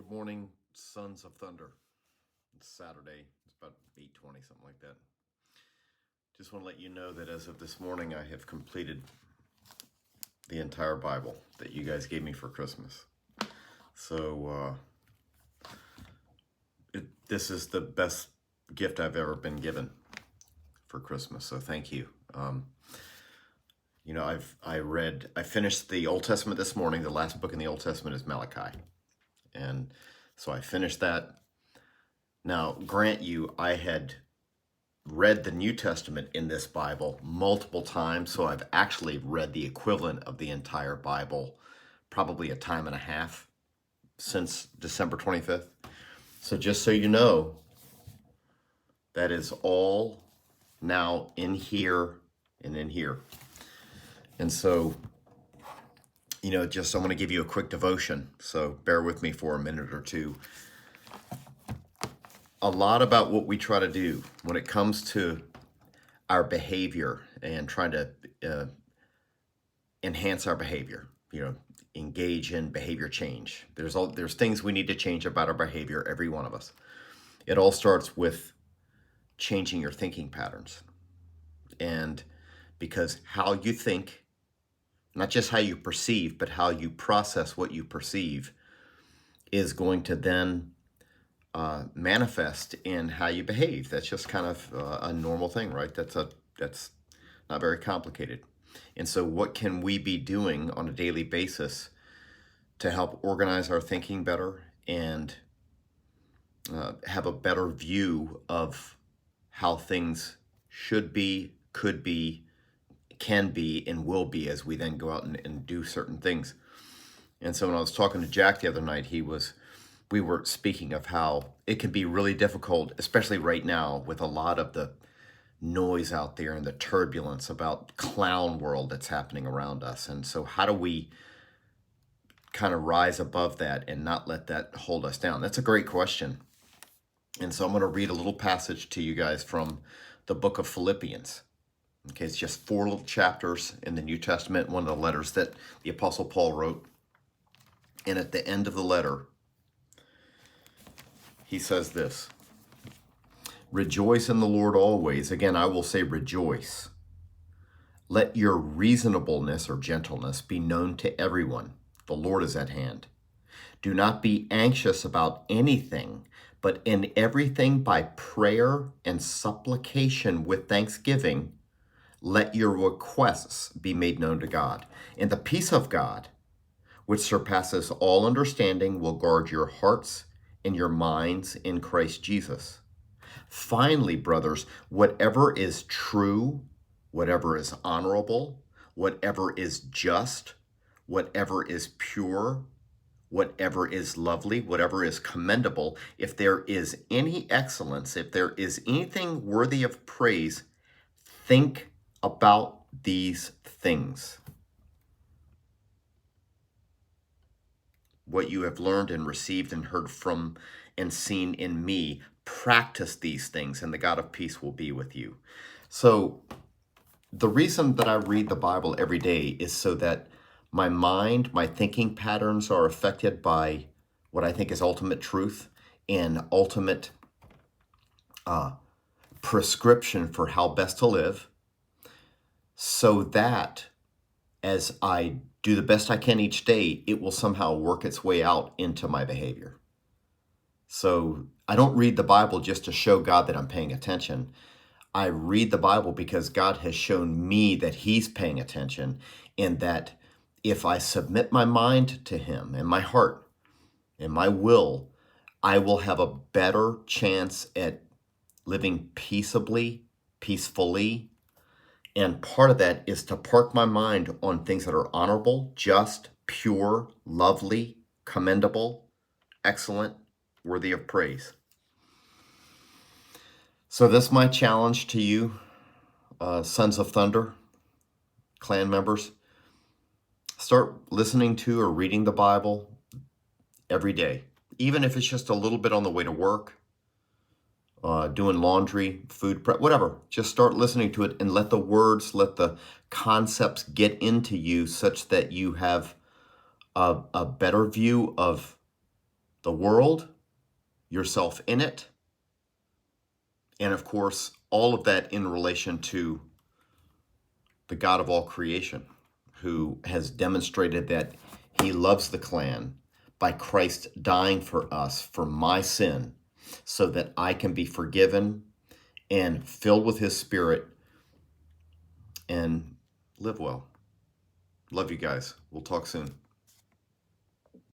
Good morning, Sons of Thunder. It's Saturday. It's about 8:20, something like that. Just want to let you know that as of this morning, I have completed the entire Bible that you guys gave me for Christmas. So this is the best gift I've ever been given for Christmas. So thank you. I finished the Old Testament this morning. The last book in the Old Testament is Malachi. And so I finished that. Now, grant you, I had read the New Testament in this Bible multiple times, so I've actually read the equivalent of the entire Bible probably a time and a half since December 25th. So just so you know, that is all now in here and in here. And so, just I'm going to give you a quick devotion, so bear with me for a minute or two. A lot about what we try to do when it comes to our behavior and trying to enhance our behavior, engage in behavior change. There's things we need to change about our behavior, every one of us. It all starts with changing your thinking patterns. And because how you think, not just how you perceive, but how you process what you perceive, is going to then manifest in how you behave. That's just kind of a normal thing, right? That's not very complicated. And so what can we be doing on a daily basis to help organize our thinking better and have a better view of how things should be, could be, can be, and will be as we then go out and do certain things. And so when I was talking to Jack the other night, we were speaking of how it can be really difficult, especially right now with a lot of the noise out there and the turbulence about clown world that's happening around us. And so how do we kind of rise above that and not let that hold us down? That's a great question. And so I'm going to read a little passage to you guys from the book of Philippians. Okay, it's just 4 little chapters in the New Testament, one of the letters that the Apostle Paul wrote. And at the end of the letter, he says this: "Rejoice in the Lord always." Again, I will say rejoice. "Let your reasonableness or gentleness be known to everyone. The Lord is at hand. Do not be anxious about anything, but in everything by prayer and supplication with thanksgiving, let your requests be made known to God. And the peace of God, which surpasses all understanding, will guard your hearts and your minds in Christ Jesus. Finally, brothers, whatever is true, whatever is honorable, whatever is just, whatever is pure, whatever is lovely, whatever is commendable, if there is any excellence, if there is anything worthy of praise, think about these things. What you have learned and received and heard from and seen in me, practice these things, and the God of peace will be with you." So the reason that I read the Bible every day is so that my mind, my thinking patterns are affected by what I think is ultimate truth and ultimate prescription for how best to live, so that as I do the best I can each day, it will somehow work its way out into my behavior. So I don't read the Bible just to show God that I'm paying attention. I read the Bible because God has shown me that He's paying attention, and that if I submit my mind to Him and my heart and my will, I will have a better chance at living peaceably, peacefully. And part of that is to park my mind on things that are honorable, just, pure, lovely, commendable, excellent, worthy of praise. So this is my challenge to you, Sons of Thunder, clan members. Start listening to or reading the Bible every day, even if it's just a little bit on the way to work, doing laundry, food prep, whatever. Just start listening to it and let the words, let the concepts get into you such that you have a better view of the world, yourself in it, and of course, all of that in relation to the God of all creation, who has demonstrated that he loves the clan by Christ dying for us, for my sin, so that I can be forgiven and filled with his spirit and live well. Love you guys. We'll talk soon.